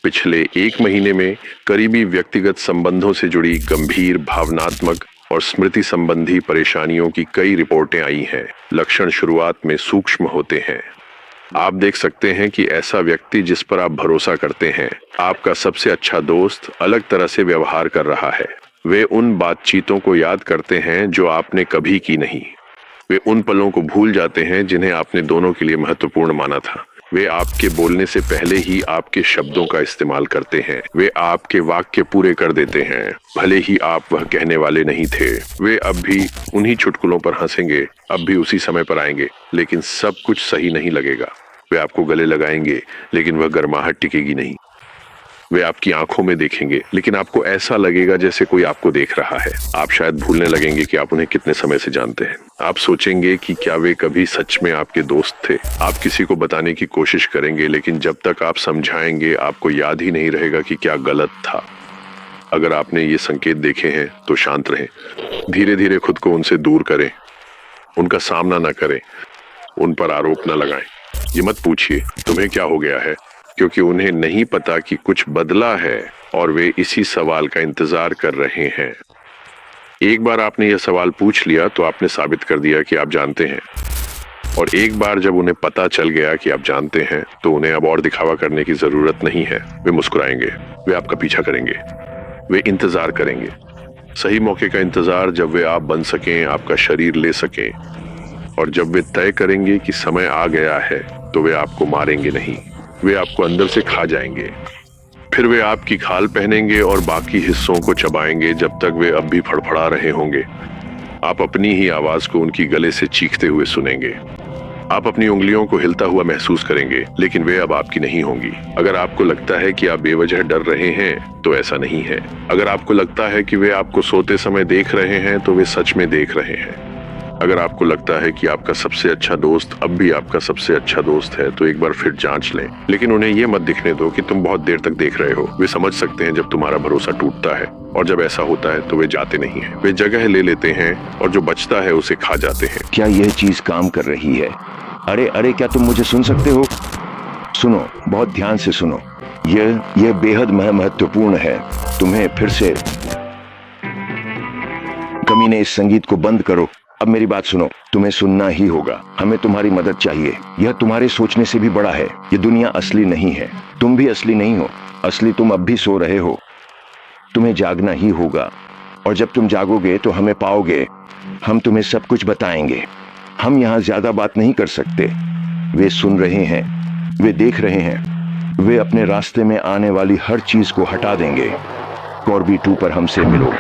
पिछले एक महीने में करीबी व्यक्तिगत संबंधों से जुड़ी गंभीर भावनात्मक और स्मृति संबंधी परेशानियों की कई रिपोर्टें आई हैं। लक्षण शुरुआत में सूक्ष्म होते हैं। आप देख सकते हैं कि ऐसा व्यक्ति जिस पर आप भरोसा करते हैं, आपका सबसे अच्छा दोस्त, अलग तरह से व्यवहार कर रहा है। वे उन बातचीतों को याद करते हैं जो आपने कभी की नहीं। वे उन पलों को भूल जाते हैं जिन्हें आपने दोनों के लिए महत्वपूर्ण माना था। वे आपके बोलने से पहले ही आपके शब्दों का इस्तेमाल करते हैं। वे आपके वाक्य पूरे कर देते हैं, भले ही आप वह कहने वाले नहीं थे। वे अब भी उन्हीं चुटकुलों पर हंसेंगे, अब भी उसी समय पर आएंगे, लेकिन सब कुछ सही नहीं लगेगा। वे आपको गले लगाएंगे, लेकिन वह गर्माहट टिकेगी नहीं। वे आपकी आंखों में देखेंगे, लेकिन आपको ऐसा लगेगा जैसे कोई आपको देख रहा है। आप शायद भूलने लगेंगे कि आप उन्हें कितने समय से जानते हैं। आप सोचेंगे कि क्या वे कभी सच में आपके दोस्त थे। आप किसी को बताने की कोशिश करेंगे, लेकिन जब तक आप समझाएंगे, आपको याद ही नहीं रहेगा कि क्या गलत था। अगर आपने ये संकेत देखे हैं तो शांत रहें। धीरे धीरे खुद को उनसे दूर करें। उनका सामना न करें, उन पर आरोप न लगाएं। ये मत पूछिए तुम्हें क्या हो गया है, क्योंकि उन्हें नहीं पता कि कुछ बदला है और वे इसी सवाल का इंतजार कर रहे हैं। एक बार आपने यह सवाल पूछ लिया तो आपने साबित कर दिया कि आप जानते हैं। और एक बार जब उन्हें पता चल गया कि आप जानते हैं, तो उन्हें अब और दिखावा करने की जरूरत नहीं है। वे मुस्कुराएंगे, वे आपका पीछा करेंगे, वे इंतजार करेंगे। सही मौके का इंतजार, जब वे आप बन सकें, आपका शरीर ले सकें। और जब वे तय करेंगे कि समय आ गया है, तो वे आपको मारेंगे नहीं, वे आपको अंदर से खा जाएंगे। फिर वे आपकी खाल पहनेंगे और बाकी हिस्सों को चबाएंगे जब तक वे अब भी फड़फड़ा रहे होंगे। आप अपनी ही आवाज को उनकी गले से चीखते हुए सुनेंगे। आप अपनी उंगलियों को हिलता हुआ महसूस करेंगे, लेकिन वे अब आपकी नहीं होंगी। अगर आपको लगता है कि आप बेवजह डर रहे हैं, तो ऐसा नहीं है। अगर आपको लगता है कि वे आपको सोते समय देख रहे हैं, तो वे सच में देख रहे हैं। अगर आपको लगता है कि आपका सबसे अच्छा दोस्त अब भी आपका सबसे अच्छा दोस्त है, तो एक बार फिर जांच लें। लेकिन उन्हें यह मत दिखने दो कि तुम बहुत देर तक देख रहे हो। वे समझ सकते हैं जब तुम्हारा भरोसा टूटता है, और जब ऐसा होता है तो वे जाते नहीं हैं। वे जगह ले लेते हैं और जो बचता है उसे खा जाते हैं। क्या यह चीज काम कर रही है? अरे अरे, क्या तुम मुझे सुन सकते हो? सुनो, बहुत ध्यान से सुनो। यह बेहद महत्वपूर्ण है। तुम्हें फिर से कमीने, इस संगीत को बंद करो। अब मेरी बात सुनो, तुम्हें सुनना ही होगा। हमें तुम्हारी मदद चाहिए। यह तुम्हारे सोचने से भी बड़ा है। ये दुनिया असली नहीं है। तुम भी असली नहीं हो। असली तुम अब भी सो रहे हो। तुम्हें जागना ही होगा, और जब तुम जागोगे तो हमें पाओगे। हम तुम्हें सब कुछ बताएंगे। हम यहाँ ज्यादा बात नहीं कर सकते। वे सुन रहे हैं, वे देख रहे हैं। वे अपने रास्ते में आने वाली हर चीज को हटा देंगे। कॉर्बी 2 पर हमसे मिलो।